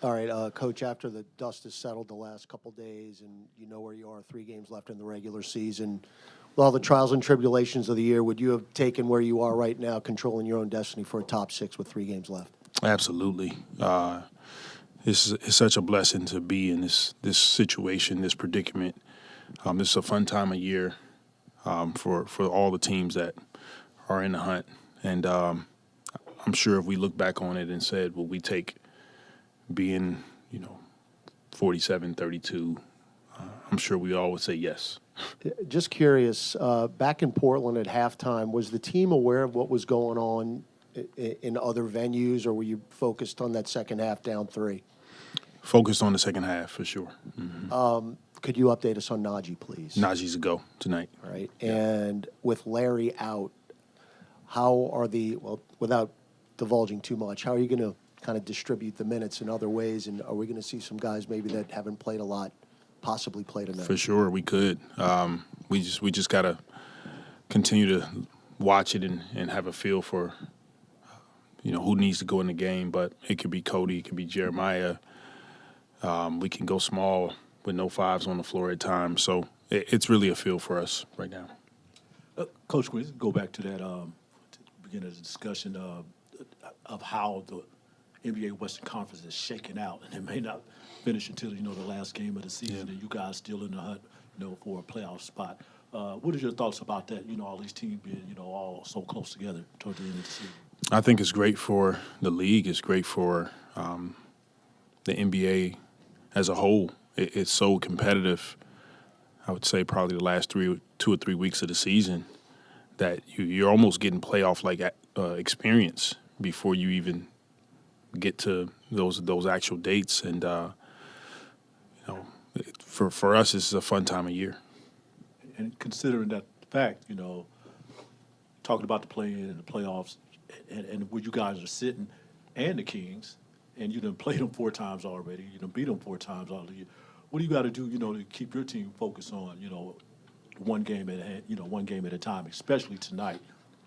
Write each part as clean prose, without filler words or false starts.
All right, Coach, after the dust has settled the last couple days and you know where you are, 3 games left in the regular season, with all the trials and tribulations of the year, would you have taken where you are right now, controlling your own destiny for a top 6 with 3 games left? Absolutely. It's such a blessing to be in this situation, this predicament. This is a fun time of year for all the teams that are in the hunt. And I'm sure if we look back on it and said, will we take being, 47-32, I'm sure we all would say yes. Just curious, back in Portland at halftime, was the team aware of what was going on in other venues, or were you focused on that second half down 3? Focused on the second half for sure. Mm-hmm. Could you update us on Naji, please? Naji's a go tonight. All right. Yeah. And with Larry out, how are without divulging too much, how are you going to kind of distribute the minutes in other ways? And are we going to see some guys maybe that haven't played a lot possibly play tonight? For sure, we could. We just got to continue to watch it and have a feel for, who needs to go in the game. But it could be Cody, it could be Jeremiah. We can go small with no 5s on the floor at times. So it's really a feel for us right now. Coach, let's go back to that beginning of the discussion of how the NBA Western Conference is shaking out, and it may not finish until the last game of the season, and you guys still in the hunt, for a playoff spot. What are your thoughts about that? All these teams being all so close together toward the end of the season. I think it's great for the league. It's great for the NBA as a whole. It's so competitive. I would say probably the last 2 or 3 weeks of the season that you're almost getting playoff-like experience before you even get to those actual dates. And for us, this is a fun time of year. And considering that fact, talking about the play-in and the playoffs, and where you guys are sitting, and the Kings, and you done played them 4 times already, you done beat them 4 times already. What do you got to do, to keep your team focused on, one game at a time, especially tonight,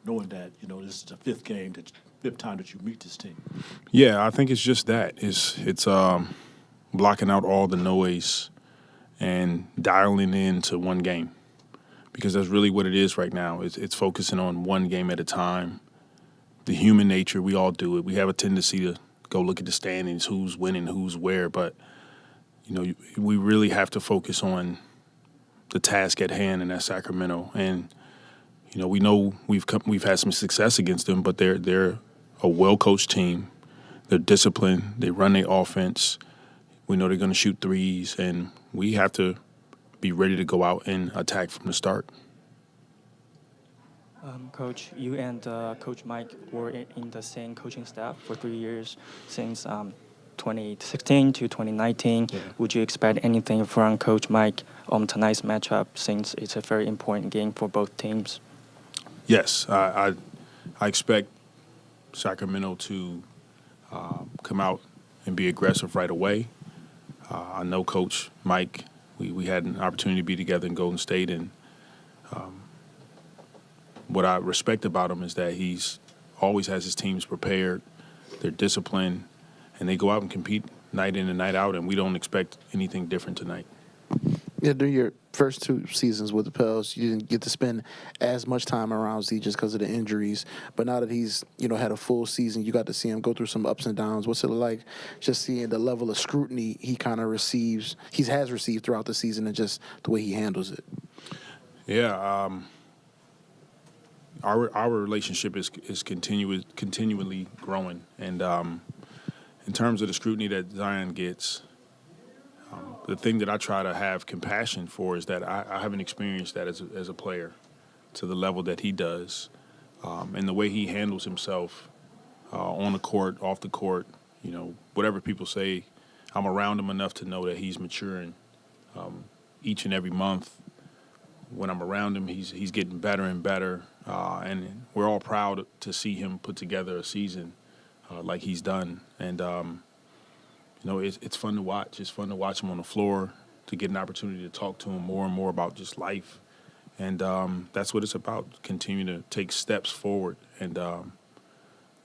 knowing that this is the 5th time that you meet this team? Yeah, I think it's just that. It's blocking out all the noise and dialing into one game, because that's really what it is right now. It's focusing on one game at a time. The human nature, we all do it. We have a tendency to go look at the standings, who's winning, who's where, but we really have to focus on the task at hand, and that's Sacramento. And we know we've had some success against them, but they're a well-coached team. They're disciplined. They run their offense. We know they're going to shoot threes, and we have to be ready to go out and attack from the start. Coach, you and Coach Mike were in the same coaching staff for 3 years since 2016 to 2019. Yeah. Would you expect anything from Coach Mike on tonight's matchup, since it's a very important game for both teams? Yes, I expect Sacramento to come out and be aggressive right away. I know Coach Mike. We had an opportunity to be together in Golden State, and what I respect about him is that he's always has his teams prepared. They're disciplined, and they go out and compete night in and night out, and we don't expect anything different tonight. Yeah, during your first 2 seasons with the Pels, you didn't get to spend as much time around Z just because of the injuries. But now that he's, had a full season, you got to see him go through some ups and downs. What's it like just seeing the level of scrutiny he kind of has received throughout the season, and just the way he handles it? Yeah, our relationship is continually growing, and in terms of the scrutiny that Zion gets, the thing that I try to have compassion for is that I haven't experienced that as a player to the level that he does, and the way he handles himself on the court, off the court. Whatever people say, I'm around him enough to know that he's maturing each and every month. When I'm around him, he's getting better and better, and we're all proud to see him put together a season like he's done. And it's fun to watch. It's fun to watch him on the floor, to get an opportunity to talk to him more and more about just life. And that's what it's about, continuing to take steps forward and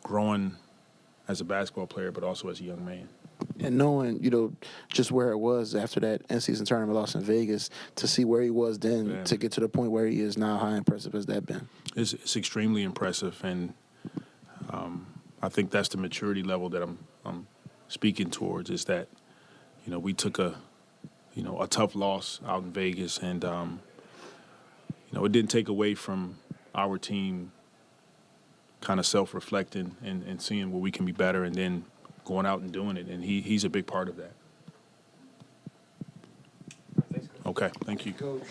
growing as a basketball player, but also as a young man. And knowing, just where it was after that in-season tournament loss in Vegas, to see where he was then, Man. to get to the point where he is now, how impressive has that been? It's extremely impressive, and I think that's the maturity level that I'm speaking towards. Is that we took a tough loss out in Vegas, and it didn't take away from our team kind of self-reflecting and seeing where we can be better, and then going out and doing it, and he's a big part of that. Okay, thank you. Coach.